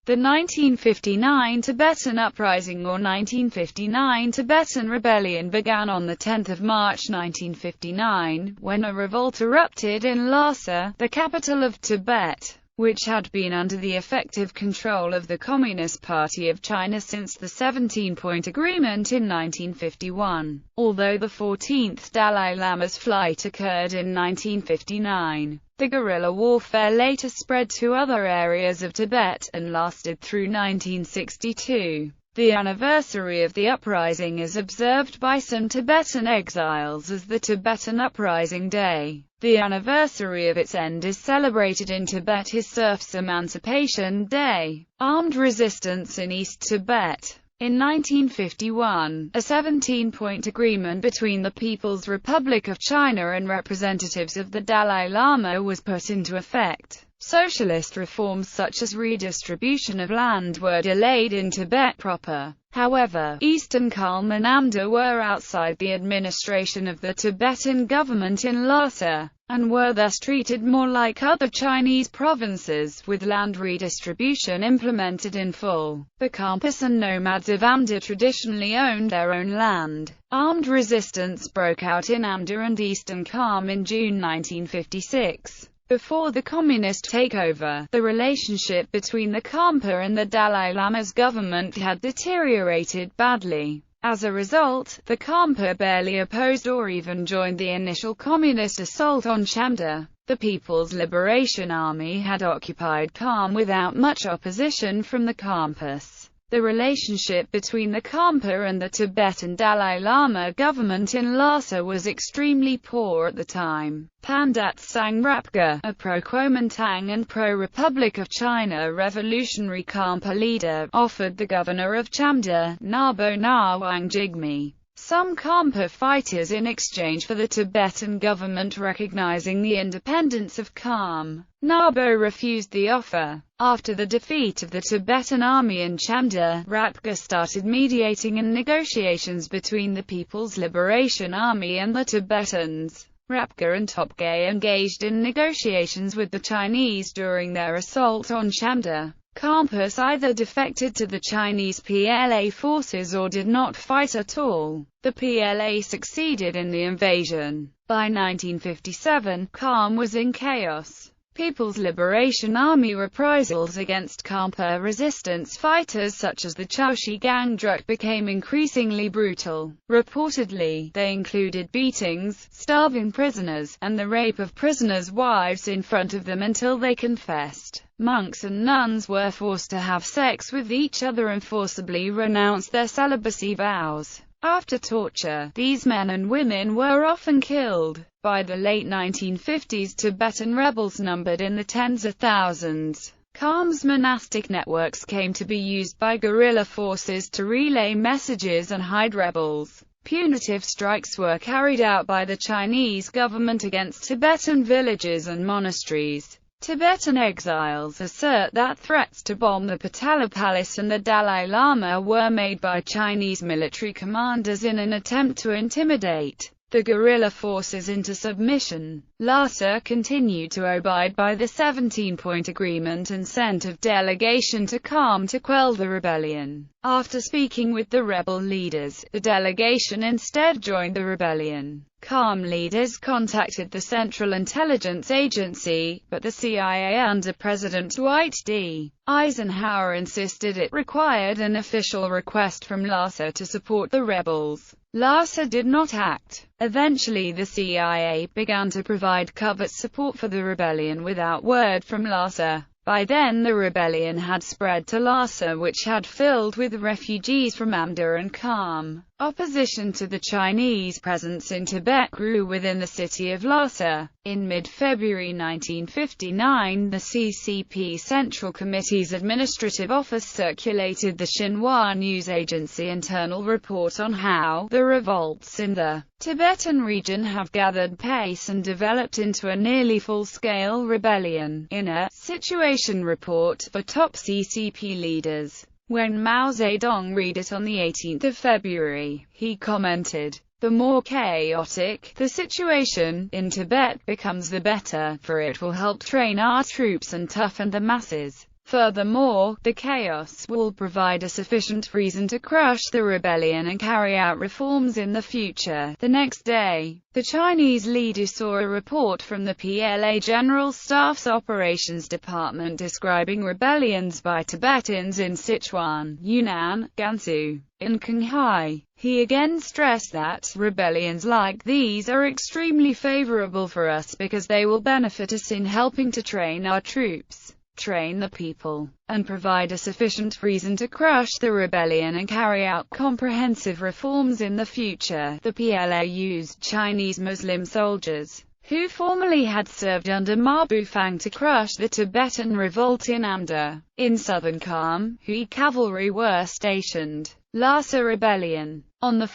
The 1959 Tibetan Uprising or 1959 Tibetan Rebellion began on 10 March 1959, when a revolt erupted in Lhasa, the capital of Tibet, which had been under the effective control of the Communist Party of China since the 17-point agreement in 1951. Although the 14th Dalai Lama's flight occurred in 1959, the guerrilla warfare later spread to other areas of Tibet, and lasted through 1962. The anniversary of the uprising is observed by some Tibetan exiles as the Tibetan Uprising Day. The anniversary of its end is celebrated in Tibet as Serfs' Emancipation Day. Armed resistance in East Tibet. In 1951, a 17-point agreement between the People's Republic of China and representatives of the Dalai Lama was put into effect. Socialist reforms such as redistribution of land were delayed in Tibet proper. However, Eastern Kham and Amda were outside the administration of the Tibetan government in Lhasa, and were thus treated more like other Chinese provinces, with land redistribution implemented in full. The Khampas and nomads of Amda traditionally owned their own land. Armed resistance broke out in Amda and Eastern Kham in June 1956. Before the communist takeover, the relationship between the Khampa and the Dalai Lama's government had deteriorated badly. As a result, the Khampa barely opposed or even joined the initial communist assault on Chamda. The People's Liberation Army had occupied Kham without much opposition from the Khampas. The relationship between the Khampa and the Tibetan Dalai Lama government in Lhasa was extremely poor at the time. Pandit Sangrapka, a pro-Kuomintang and pro-Republic of China revolutionary Khampa leader, offered the governor of Chamda, Nabo Nawang Jigme, some Khampa fighters in exchange for the Tibetan government recognizing the independence of Kham. Nabo refused the offer. After the defeat of the Tibetan army in Chamda, Rapka started mediating in negotiations between the People's Liberation Army and the Tibetans. Rapka and Topgay engaged in negotiations with the Chinese during their assault on Chamda. Khampas either defected to the Chinese PLA forces or did not fight at all. The PLA succeeded in the invasion. By 1957, Kham was in chaos. People's Liberation Army reprisals against Khampa resistance fighters such as the Chaushi Gangdruk became increasingly brutal. Reportedly, they included beatings, starving prisoners, and the rape of prisoners' wives in front of them until they confessed. Monks and nuns were forced to have sex with each other and forcibly renounce their celibacy vows. After torture, these men and women were often killed. By the late 1950s, Tibetan rebels numbered in the tens of thousands. Kham's monastic networks came to be used by guerrilla forces to relay messages and hide rebels. Punitive strikes were carried out by the Chinese government against Tibetan villages and monasteries. Tibetan exiles assert that threats to bomb the Potala Palace and the Dalai Lama were made by Chinese military commanders in an attempt to intimidate the guerrilla forces into submission. Lhasa continued to abide by the 17-point agreement and sent a delegation to Kham to quell the rebellion. After speaking with the rebel leaders, the delegation instead joined the rebellion. Kham leaders contacted the Central Intelligence Agency, but the CIA under President Dwight D. Eisenhower insisted it required an official request from Lhasa to support the rebels. Lhasa did not act. Eventually the CIA began to provide covert support for the rebellion without word from Lhasa. By then the rebellion had spread to Lhasa, which had filled with refugees from Amda and Kham. Opposition to the Chinese presence in Tibet grew within the city of Lhasa. In mid-February 1959, the CCP Central Committee's Administrative Office circulated the Xinhua news agency internal report on how the revolts in the Tibetan region have gathered pace and developed into a nearly full-scale rebellion. In a situation report for top CCP leaders. When Mao Zedong read it on 18 February, he commented, "The more chaotic the situation in Tibet becomes, the better, for it will help train our troops and toughen the masses." Furthermore, the chaos will provide a sufficient reason to crush the rebellion and carry out reforms in the future. The next day, the Chinese leader saw a report from the PLA General Staff's Operations Department describing rebellions by Tibetans in Sichuan, Yunnan, Gansu, and Qinghai. He again stressed that rebellions like these are extremely favorable for us because they will benefit us in helping to train our troops, train the people, and provide a sufficient reason to crush the rebellion and carry out comprehensive reforms in the future. The PLA used Chinese Muslim soldiers, who formerly had served under Ma Bufang, to crush the Tibetan revolt in Amda, in southern Kham. Hui cavalry were stationed. Lhasa Rebellion. On 1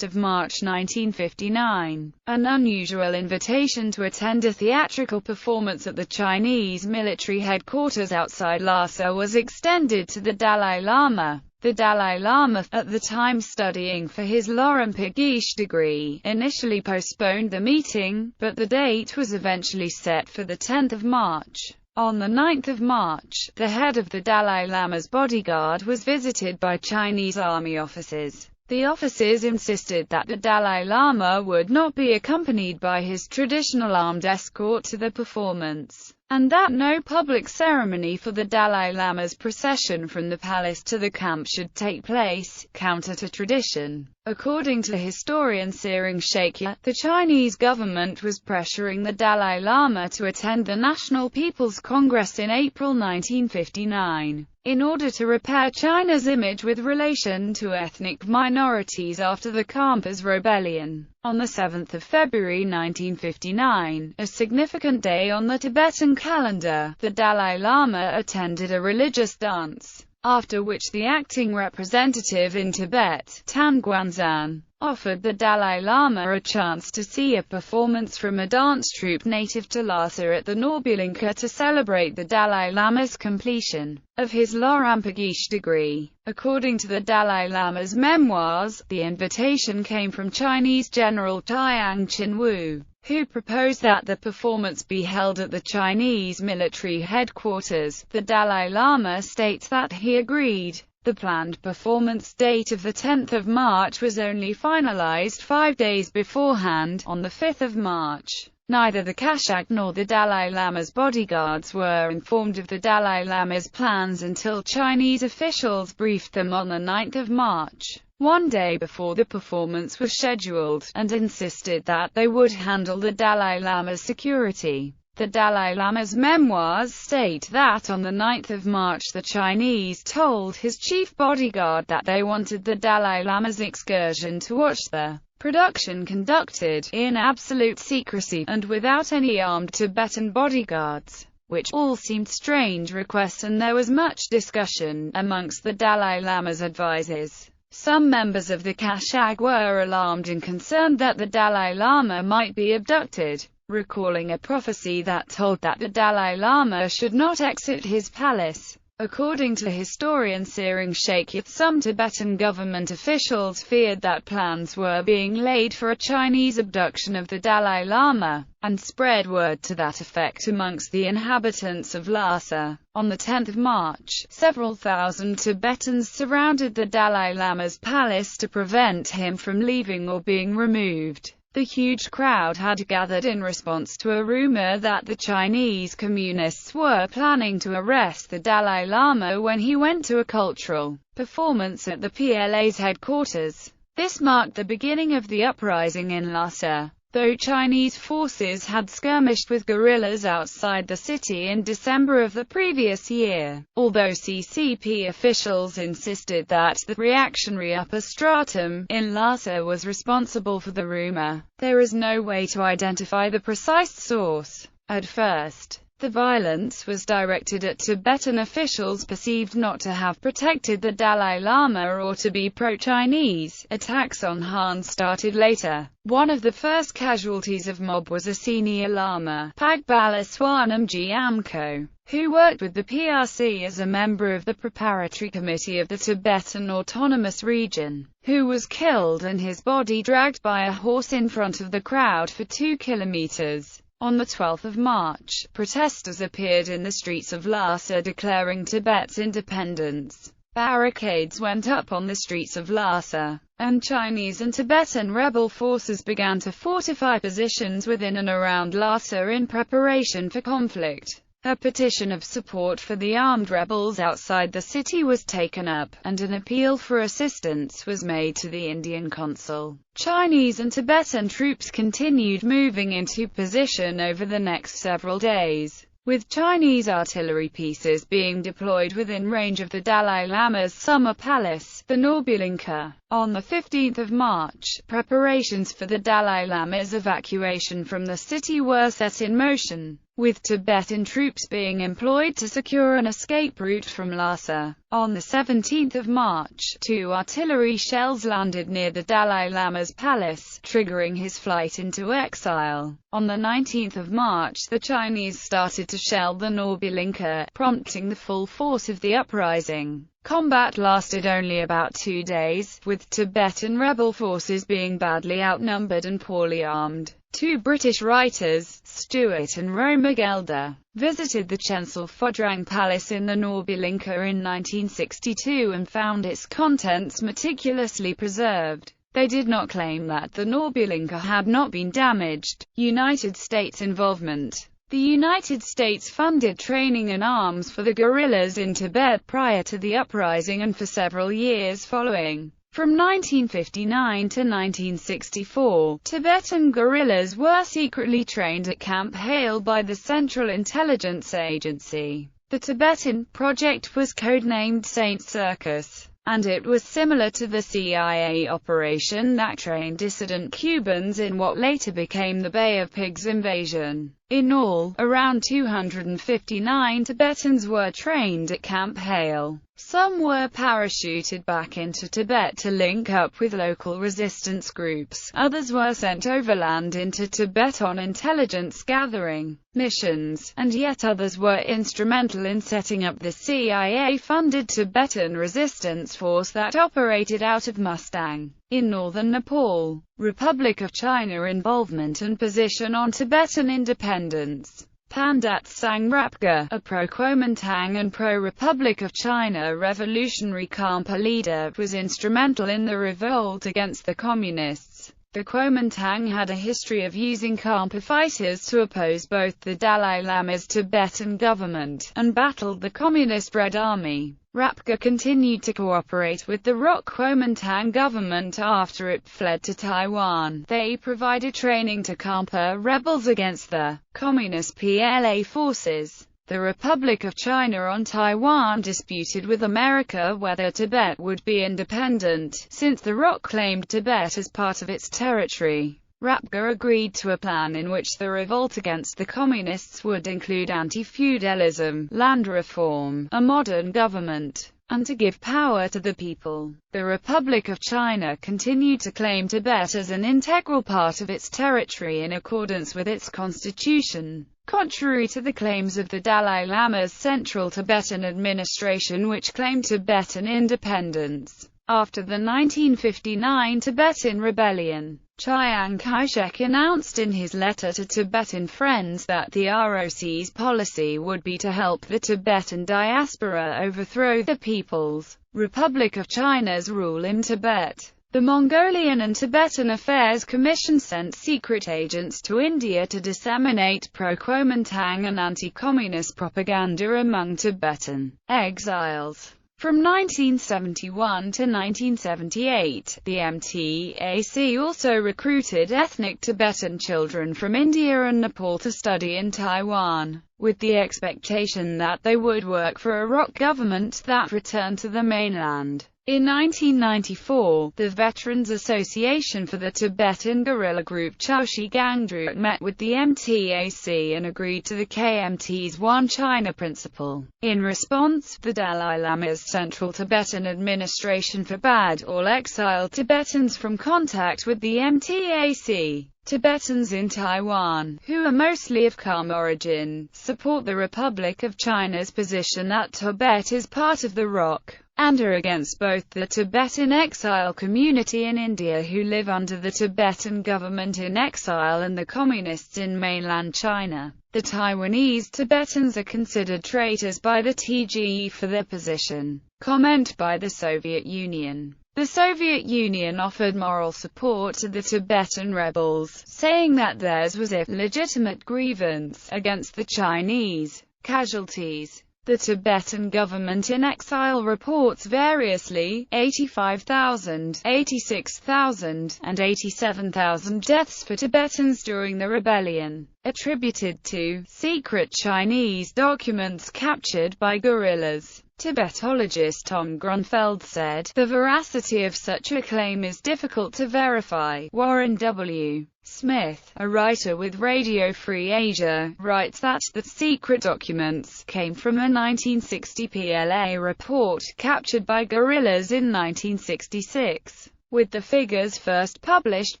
March 1959, an unusual invitation to attend a theatrical performance at the Chinese military headquarters outside Lhasa was extended to the Dalai Lama. The Dalai Lama, at the time studying for his Lorempaghish degree, initially postponed the meeting, but the date was eventually set for the 10th of March. On 9 March, the head of the Dalai Lama's bodyguard was visited by Chinese army officers. The officers insisted that the Dalai Lama would not be accompanied by his traditional armed escort to the performance, and that no public ceremony for the Dalai Lama's procession from the palace to the camp should take place, counter to tradition. According to historian Tsering Shakya, the Chinese government was pressuring the Dalai Lama to attend the National People's Congress in April 1959, in order to repair China's image with relation to ethnic minorities after the Khampas rebellion. On 7 February 1959, a significant day on the Tibetan calendar, the Dalai Lama attended a religious dance, after which the acting representative in Tibet, Tan Guanzan, offered the Dalai Lama a chance to see a performance from a dance troupe native to Lhasa at the Norbulinka to celebrate the Dalai Lama's completion of his Lorempaghish degree. According to the Dalai Lama's memoirs, the invitation came from Chinese General Chiang Ching-wu, who proposed that the performance be held at the Chinese military headquarters. The Dalai Lama states that he agreed. The planned performance date of the 10th of March was only finalized 5 days beforehand, on the 5th of March. Neither the Kashag nor the Dalai Lama's bodyguards were informed of the Dalai Lama's plans until Chinese officials briefed them on the 9th of March, one day before the performance was scheduled, and insisted that they would handle the Dalai Lama's security. The Dalai Lama's memoirs state that on the 9th of March the Chinese told his chief bodyguard that they wanted the Dalai Lama's excursion to watch the production conducted in absolute secrecy, and without any armed Tibetan bodyguards, which all seemed strange requests, and there was much discussion amongst the Dalai Lama's advisors. Some members of the Kashag were alarmed and concerned that the Dalai Lama might be abducted, recalling a prophecy that told that the Dalai Lama should not exit his palace. According to historian Tsering Shakya, some Tibetan government officials feared that plans were being laid for a Chinese abduction of the Dalai Lama, and spread word to that effect amongst the inhabitants of Lhasa. On the 10th of March, several thousand Tibetans surrounded the Dalai Lama's palace to prevent him from leaving or being removed. The huge crowd had gathered in response to a rumor that the Chinese communists were planning to arrest the Dalai Lama when he went to a cultural performance at the PLA's headquarters. This marked the beginning of the uprising in Lhasa. Though Chinese forces had skirmished with guerrillas outside the city in December of the previous year, although CCP officials insisted that the reactionary upper stratum in Lhasa was responsible for the rumor, there is no way to identify the precise source. At first, the violence was directed at Tibetan officials perceived not to have protected the Dalai Lama or to be pro-Chinese. Attacks on Han started later. One of the first casualties of mob was a senior Lama, Pagbala Swanam Gyamko, who worked with the PRC as a member of the preparatory committee of the Tibetan Autonomous Region, who was killed and his body dragged by a horse in front of the crowd for 2 kilometers. On the 12th of March, protesters appeared in the streets of Lhasa declaring Tibet's independence. Barricades went up on the streets of Lhasa, and Chinese and Tibetan rebel forces began to fortify positions within and around Lhasa in preparation for conflict. A petition of support for the armed rebels outside the city was taken up, and an appeal for assistance was made to the Indian consul. Chinese and Tibetan troops continued moving into position over the next several days, with Chinese artillery pieces being deployed within range of the Dalai Lama's summer palace, the Norbulinka. On the 15th of March, preparations for the Dalai Lama's evacuation from the city were set in motion, with Tibetan troops being employed to secure an escape route from Lhasa. On the 17th of March, 2 artillery shells landed near the Dalai Lama's palace, triggering his flight into exile. On the 19th of March, the Chinese started to shell the Norbulinka, prompting the full force of the uprising. Combat lasted only about 2 days, with Tibetan rebel forces being badly outnumbered and poorly armed. 2 British writers, Stuart and Roma Gelder, visited the Chancel Phodrang Palace in the Norbulinka in 1962 and found its contents meticulously preserved. They did not claim that the Norbulinka had not been damaged. United States involvement. The United States funded training and arms for the guerrillas in Tibet prior to the uprising and for several years following. From 1959 to 1964, Tibetan guerrillas were secretly trained at Camp Hale by the Central Intelligence Agency. The Tibetan project was codenamed Saint Circus, and it was similar to the CIA operation that trained dissident Cubans in what later became the Bay of Pigs invasion. In all, around 259 Tibetans were trained at Camp Hale. Some were parachuted back into Tibet to link up with local resistance groups. Others were sent overland into Tibet on intelligence gathering missions, and yet others were instrumental in setting up the CIA-funded Tibetan resistance force that operated out of Mustang, in northern Nepal. Republic of China involvement and position on Tibetan independence. Pandit Sangrapka, a pro-Kuomintang and pro-Republic of China revolutionary Khampa leader, was instrumental in the revolt against the communists. The Kuomintang had a history of using Khampa fighters to oppose both the Dalai Lama's Tibetan government, and battled the communist Red Army. Rapka continued to cooperate with the ROC Kuomintang government after it fled to Taiwan. They provided training to Khampa rebels against the Communist PLA forces. The Republic of China on Taiwan disputed with America whether Tibet would be independent, since the ROC claimed Tibet as part of its territory. Rapka agreed to a plan in which the revolt against the communists would include anti-feudalism, land reform, a modern government, and to give power to the people. The Republic of China continued to claim Tibet as an integral part of its territory in accordance with its constitution, contrary to the claims of the Dalai Lama's Central Tibetan Administration, which claimed Tibetan independence. After the 1959 Tibetan Rebellion, Chiang Kai-shek announced in his letter to Tibetan friends that the ROC's policy would be to help the Tibetan diaspora overthrow the People's Republic of China's rule in Tibet. The Mongolian and Tibetan Affairs Commission sent secret agents to India to disseminate pro-Kuomintang and anti-communist propaganda among Tibetan exiles. From 1971 to 1978, the MTAC also recruited ethnic Tibetan children from India and Nepal to study in Taiwan, with the expectation that they would work for a ROC government that returned to the mainland. In 1994, the Veterans Association for the Tibetan guerrilla group Chaoshi Gangdruk met with the MTAC and agreed to the KMT's One China principle. In response, the Dalai Lama's Central Tibetan Administration forbade all exiled Tibetans from contact with the MTAC. Tibetans in Taiwan, who are mostly of Khmer origin, support the Republic of China's position that Tibet is part of the ROC. and are against both the Tibetan exile community in India who live under the Tibetan government in exile and the communists in mainland China. The Taiwanese Tibetans are considered traitors by the TGE for their position. Comment by the Soviet Union. The Soviet Union offered moral support to the Tibetan rebels, saying that theirs was a legitimate grievance against the Chinese casualties. The Tibetan government in exile reports variously 85,000, 86,000, and 87,000 deaths for Tibetans during the rebellion, attributed to secret Chinese documents captured by guerrillas. Tibetologist Tom Grunfeld said, "The veracity of such a claim is difficult to verify." Warren W. Smith, a writer with Radio Free Asia, writes that the secret documents came from a 1960 PLA report captured by guerrillas in 1966, with the figures first published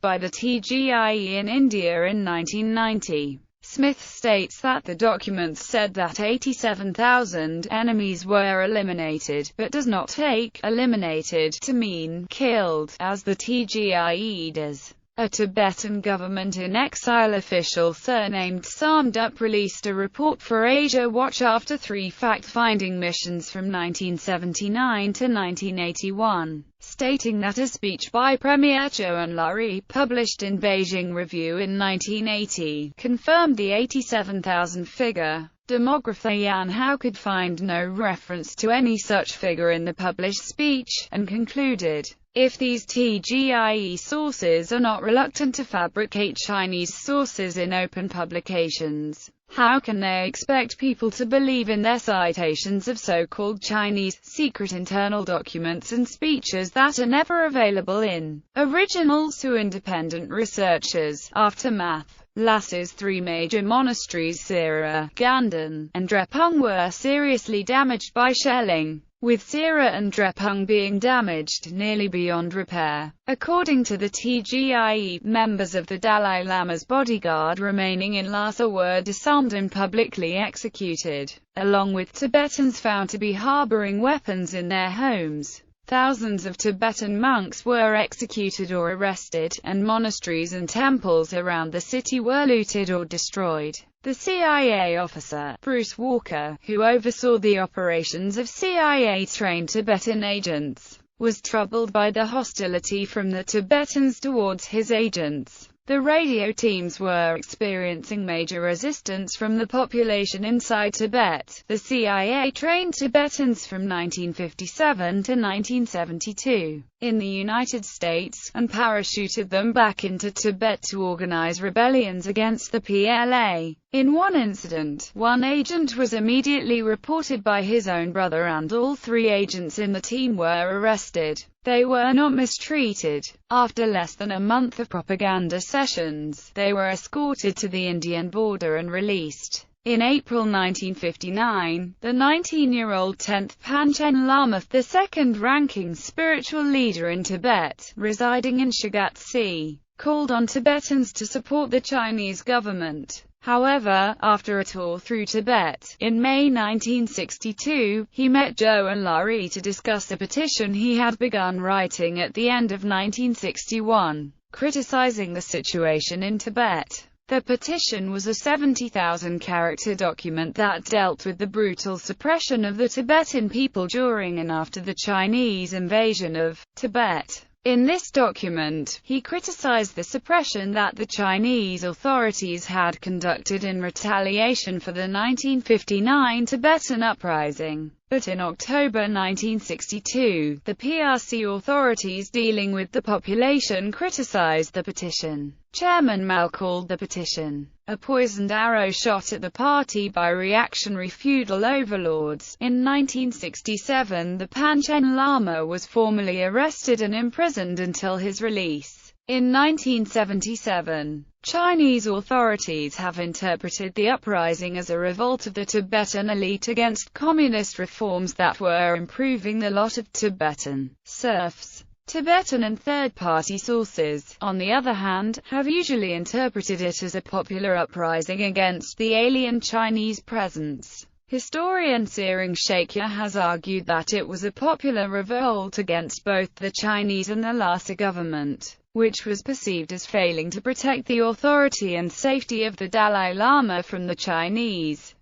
by the TGIE in India in 1990. Smith states that the documents said that 87,000 enemies were eliminated, but does not take eliminated to mean killed, as the TGIE does. A Tibetan government in exile official surnamed Samdup released a report for Asia Watch after 3 fact-finding missions from 1979 to 1981, stating that a speech by Premier Zhou Enlai, published in Beijing Review in 1980, confirmed the 87,000 figure. Demographer Yan Hao could find no reference to any such figure in the published speech, and concluded, if these TGIE sources are not reluctant to fabricate Chinese sources in open publications, how can they expect people to believe in their citations of so-called Chinese, secret internal documents and speeches that are never available in originals to independent researchers? Aftermath. Lhasa's 3 major monasteries, Sira, Ganden, and Drepung, were seriously damaged by shelling, with Sira and Drepung being damaged nearly beyond repair. According to the TGIE, members of the Dalai Lama's bodyguard remaining in Lhasa were disarmed and publicly executed, along with Tibetans found to be harboring weapons in their homes. Thousands of Tibetan monks were executed or arrested, and monasteries and temples around the city were looted or destroyed. The CIA officer, Bruce Walker, who oversaw the operations of CIA-trained Tibetan agents, was troubled by the hostility from the Tibetans towards his agents. The radio teams were experiencing major resistance from the population inside Tibet. The CIA trained Tibetans from 1957 to 1972 in the United States, and parachuted them back into Tibet to organize rebellions against the PLA. In one incident, one agent was immediately reported by his own brother, and all 3 agents in the team were arrested. They were not mistreated. After less than a month of propaganda sessions, they were escorted to the Indian border and released. In April 1959, the 19-year-old 10th Panchen Lama, the second-ranking spiritual leader in Tibet, residing in Shagatsi, called on Tibetans to support the Chinese government. However, after a tour through Tibet, in May 1962, he met Zhou Enlai to discuss a petition he had begun writing at the end of 1961, criticizing the situation in Tibet. The petition was a 70,000-character document that dealt with the brutal suppression of the Tibetan people during and after the Chinese invasion of Tibet. In this document, he criticized the suppression that the Chinese authorities had conducted in retaliation for the 1959 Tibetan Uprising. But in October 1962, the PRC authorities dealing with the population criticized the petition. Chairman Mao called the petition a poisoned arrow shot at the party by reactionary feudal overlords. In 1967, the Panchen Lama was formally arrested and imprisoned until his release. In 1977, Chinese authorities have interpreted the uprising as a revolt of the Tibetan elite against communist reforms that were improving the lot of Tibetan serfs. Tibetan and third-party sources, on the other hand, have usually interpreted it as a popular uprising against the alien Chinese presence. Historian Tsering Shakya has argued that it was a popular revolt against both the Chinese and the Lhasa government, which was perceived as failing to protect the authority and safety of the Dalai Lama from the Chinese.